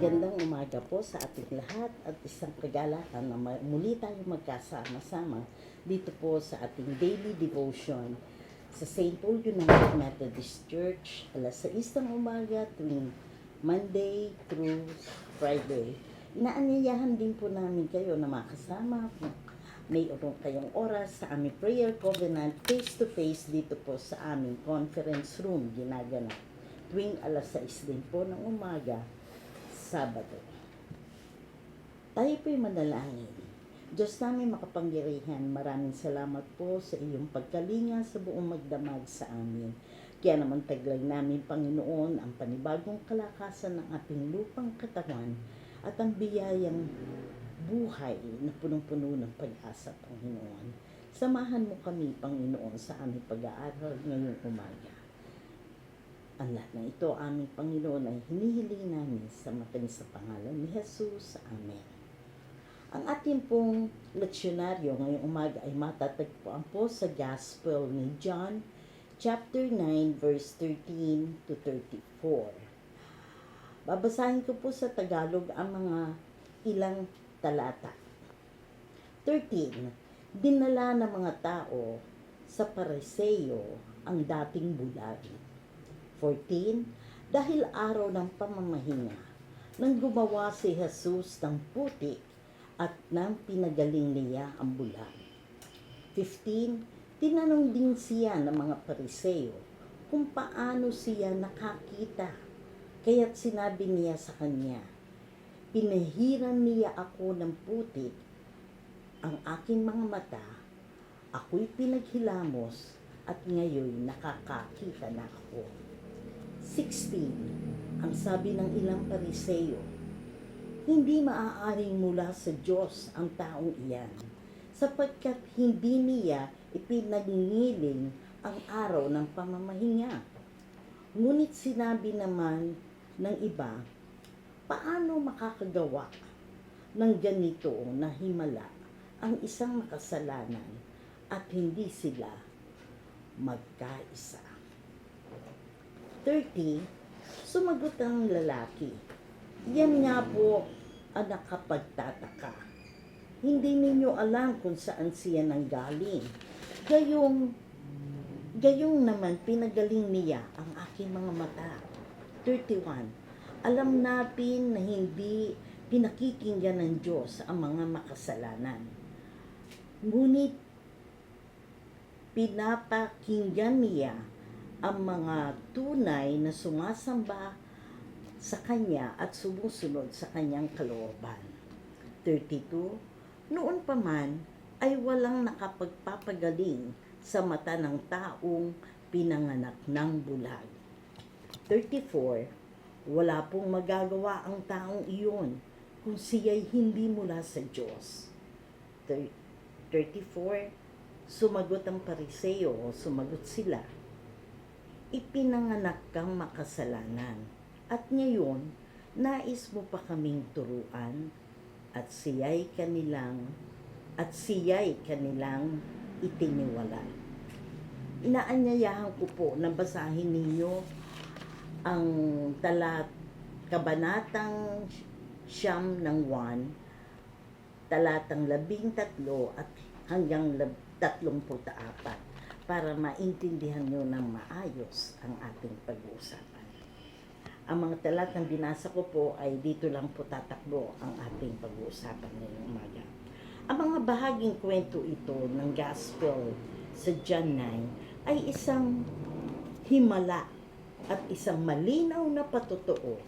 Magandang umaga po sa ating lahat at isang kagalakan na muli tayong magkasama-sama dito po sa ating daily devotion sa St. Paul United Methodist Church alas 6 ng umaga tuwing Monday through Friday. Inaanyayahan din po namin kayo na makasama kung mayroon kayong oras sa aming prayer covenant face-to-face dito po sa aming conference room ginaganap tuwing alas 6 din po ng umaga Sabado. Tayo po'y manalangin. Diyos namin makapangyarihan, maraming salamat po sa iyong pagkalinga sa buong magdamag sa amin. Kaya naman taglag namin, Panginoon, ang panibagong kalakasan ng ating lupang katawan at ang biyayang buhay na punong-puno ng pag-asa, Panginoon. Samahan mo kami, Panginoon, sa aming pag-aaral ngayong umaga. Ang lahat ng ito, aming Panginoon, ay hinihiling namin sa matamis sa pangalan ni Jesus. Amen. Ang ating pong leksyonaryo ngayong umaga ay matatagpuan po sa Gospel ni John, chapter 9, verse 13 to 34. Babasahin ko po sa Tagalog ang mga ilang talata. 13. Dinala ng mga tao sa Pariseo ang dating bulag. 14. Dahil araw ng pamamahinga, nang gumawa si Jesus ng putik at nang pinagaling niya ang bulag. 15. Tinanong din siya ng mga Pariseo kung paano siya nakakita. Kaya't sinabi niya sa kanya, pinahiran niya ako ng putik ang aking mga mata, ako'y pinaghilamos at ngayon nakakakita na ako. 16. Ang sabi ng ilang Pariseo, hindi maaaring mula sa Diyos ang taong iyan, sapagkat hindi niya ipinagngiling ang araw ng pamamahinga. Ngunit sinabi naman ng iba, paano makakagawa ng ganito na himala ang isang makasalanan at hindi sila magkaisa? 30. Sumagot ang lalaki, yan nga po ang nakapagtataka. Hindi ninyo alam kung saan siya nanggaling. Gayong naman pinagaling niya ang aking mga mata. 31. Alam natin na hindi pinakikinggan ng Diyos ang mga makasalanan. Ngunit pinapakinggan niya ang mga tunay na sumasamba sa Kanya at sumusunod sa Kanyang kalooban. 32. Noon pa man ay walang nakapagpapagaling sa mata ng taong pinanganak ng bulag. 34. Wala pong magagawa ang taong iyon kung siya'y hindi mula sa Diyos. 34. Sumagot ang Pariseo o sumagot sila, ipinanganak kang makasalanan at ngayon nais mo pa kaming turuan at siya'y kanilang itiniwala. Inaanyayahan ko po na basahin ninyo ang kabanatang 9 ng 1, talatang 13 at hanggang 34 para maintindihan nyo ng maayos ang ating pag-uusapan. Ang mga talatang binasa ko po ay dito lang po tatakbo ang ating pag-uusapan ngayong umaga. Ang mga bahaging kwento ito ng Gospel sa John 9 ay isang himala at isang malinaw na patotoo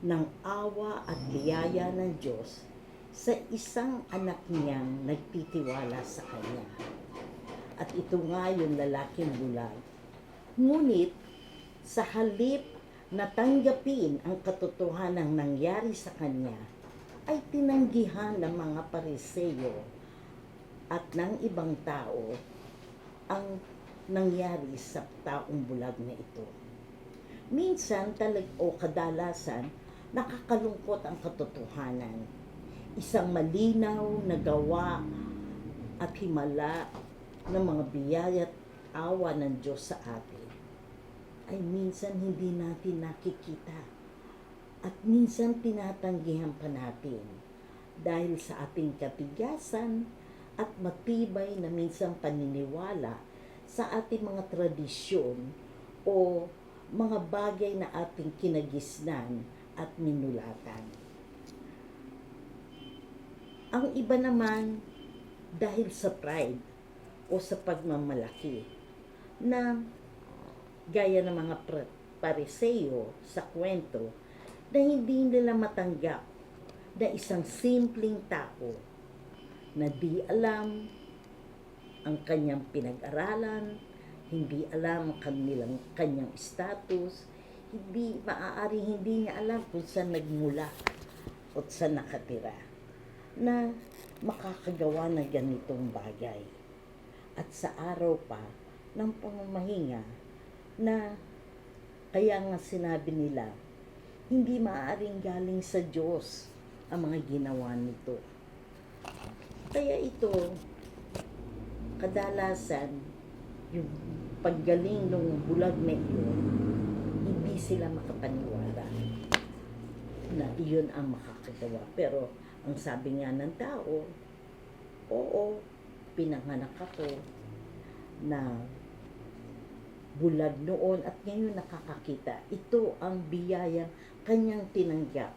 ng awa at biyaya ng Diyos sa isang anak niyang nagtitiwala sa Kanya. At ito nga yung lalaking bulag. Ngunit sa halip na tanggapin ang katotohanan ng nangyari sa kanya, ay tinanggihan ng mga Pariseo at ng ibang tao ang nangyari sa taong bulag na ito. Minsan kadalasan nakakalungkot ang katotohanan. Isang malinaw na gawa at himala ng mga biyaya at awa ng Diyos sa atin ay minsan hindi natin nakikita At minsan tinatanggihan pa natin dahil sa ating katigasan at matibay na minsan paniniwala sa ating mga tradisyon o mga bagay na ating kinagisnan at minulatan. Ang iba naman dahil sa pride o sa pagmamalaki na gaya ng mga Pariseo sa kwento na hindi nila matanggap na isang simpleng tao na di alam ang kanyang pinag-aralan, hindi alam ang kanyang status, hindi niya alam kung saan nagmula o saan nakatira, na makakagawa ng ganitong bagay. At sa araw pa ng pamamahinga na kaya nga sinabi nila, hindi maaaring galing sa Diyos ang mga ginawa nito. Kaya ito, kadalasan, yung paggaling ng bulag na iyon, hindi sila makapaniwala na iyon ang makakagawa. Pero ang sabi nga ng tao, oo, pinanganak ako na bulag noon at ngayon nakakakita. Ito ang biyayang kanyang tinanggap.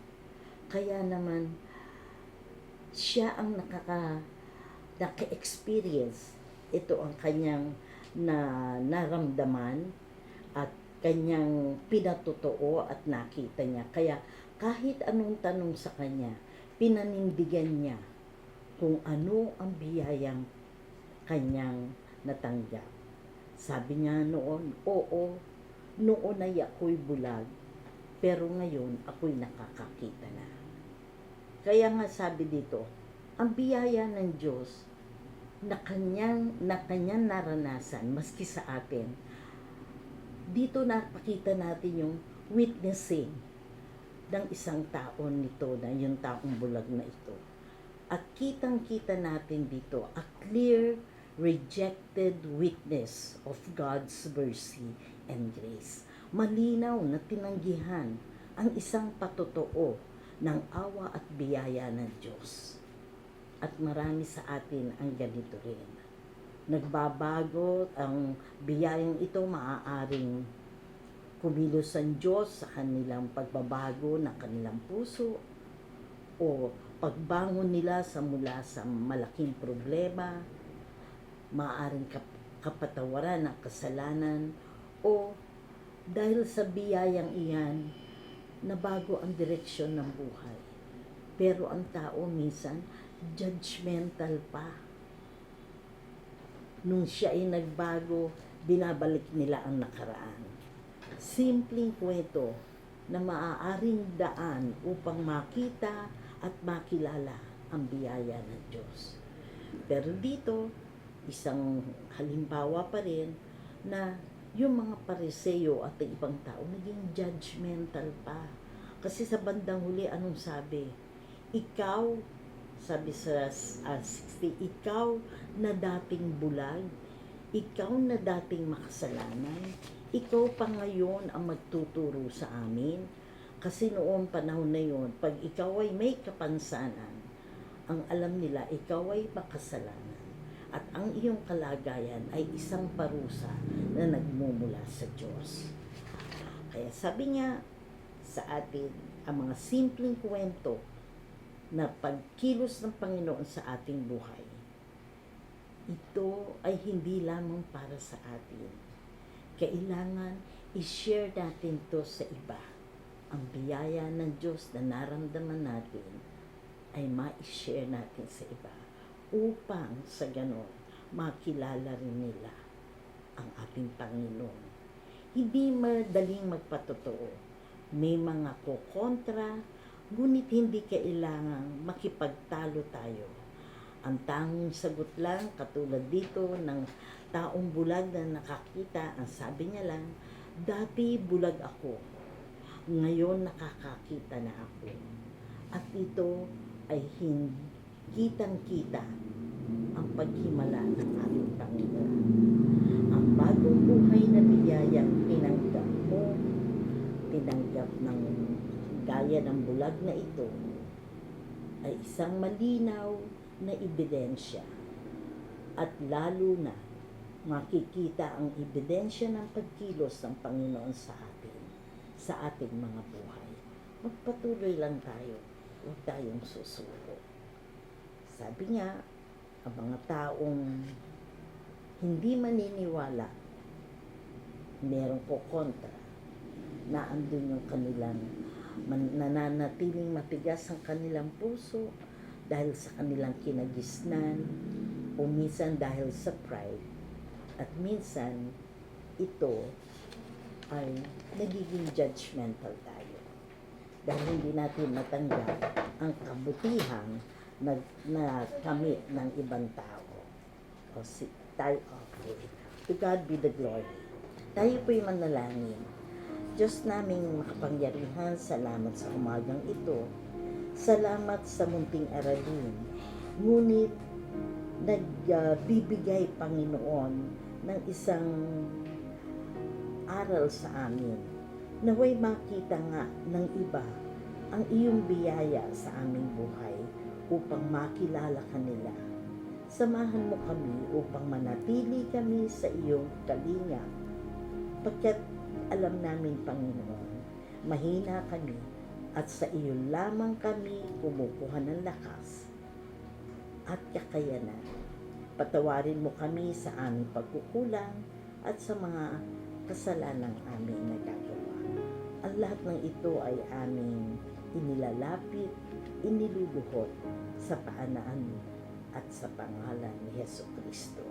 Kaya naman, siya ang naka-experience. Ito ang kanyang naramdaman at kanyang pinatotoo at nakita niya. Kaya kahit anong tanong sa kanya, pinanindigan niya kung ano ang biyayang kanyang natanggap. Sabi niya noon, oo, noon ay ako'y bulag, pero ngayon ako'y nakakakita na. Kaya nga sabi dito, ang biyaya ng Diyos na kanyang naranasan, maski sa atin, dito napakita natin yung witnessing ng isang tao nito, na yung taong bulag na ito. At kitang-kita natin dito a clear, rejected witness of God's mercy and grace. Malinaw na tinanggihan ang isang patotoo ng awa at biyaya ng Diyos. At marami sa atin ang ganito rin. Nagbabago ang biyayang ito, maaaring kumilos ang Diyos sa kanilang pagbabago ng kanilang puso o pagbangon nila mula sa malaking problema, maaaring kapatawaran ng kasalanan, o dahil sa biyayang iyan, nabago ang direksyon ng buhay. Pero ang tao minsan, judgmental pa. Nung siya ay nagbago, binabalik nila ang nakaraan. Simpleng kwento na maaaring daan upang makita at makilala ang biyaya ng Diyos. Pero dito, isang halimbawa pa rin na yung mga Pariseo at ibang tao naging judgmental pa. Kasi sa bandang huli, anong sabi? Ikaw, sabi sa 60, ikaw na dating bulag, ikaw na dating makasalanan, ikaw pa ngayon ang magtuturo sa amin. Kasi noong panahon na yun, pag ikaw ay may kapansanan, ang alam nila, ikaw ay makasalanan. At ang iyong kalagayan ay isang parusa na nagmumula sa Diyos. Kaya sabi niya sa atin, ang mga simpleng kwento na pagkilos ng Panginoon sa ating buhay, ito ay hindi lamang para sa atin. Kailangan i-share natin to sa iba. Ang biyaya ng Diyos na naramdaman natin ay ma-share natin sa iba, upang sa ganon makilala rin nila ang ating Panginoon. Hindi madaling magpatotoo. May mga kukontra, ngunit hindi kailangang makipagtalo tayo. Ang tanging sagot lang, katulad dito ng taong bulag na nakakita, ang sabi niya lang, dati bulag ako, ngayon nakakakita na ako. At ito ay kitang-kita ang paghimala ng ating Panginoon. Ang bagong buhay na biyayang tinanggap mo, tinanggap ng gaya ng bulag na ito, ay isang malinaw na ebidensya at lalo na makikita ang ebidensya ng pagkilos ng Panginoon sa atin, sa ating mga buhay. Magpatuloy lang tayo, huwag tayong susuko. Sabi nga, ang mga taong hindi maniniwala, merong ko kontra, na andun yung kanilang nananatiling matigas ang kanilang puso dahil sa kanilang kinagisnan o minsan dahil sa pride at minsan ito ay nagiging judgmental tayo dahil hindi natin matanggap ang kabutihan na kamit ng ibang tao. O tayo, okay. To God be the glory. Tayo po'y manalangin. Diyos naming makapangyarihan, salamat sa umagang ito. Salamat sa munting aralin. Ngunit nagbibigay, Panginoon, ng isang aral sa amin. Naway makita nga ng iba ang iyong biyaya sa aming buhay upang makilala kanila. Samahan mo kami upang manatili kami sa iyong kalinga. Pagkat alam namin, Panginoon, mahina kami at sa iyo lamang kami kumukuha ng lakas at kakayanan. Patawarin mo kami sa aming pagkukulang at sa mga kasalanang aming nagagawa. Ang lahat ng ito ay aming inilalapit, iniluluhod sa paanan at sa pangalan ni Jesucristo.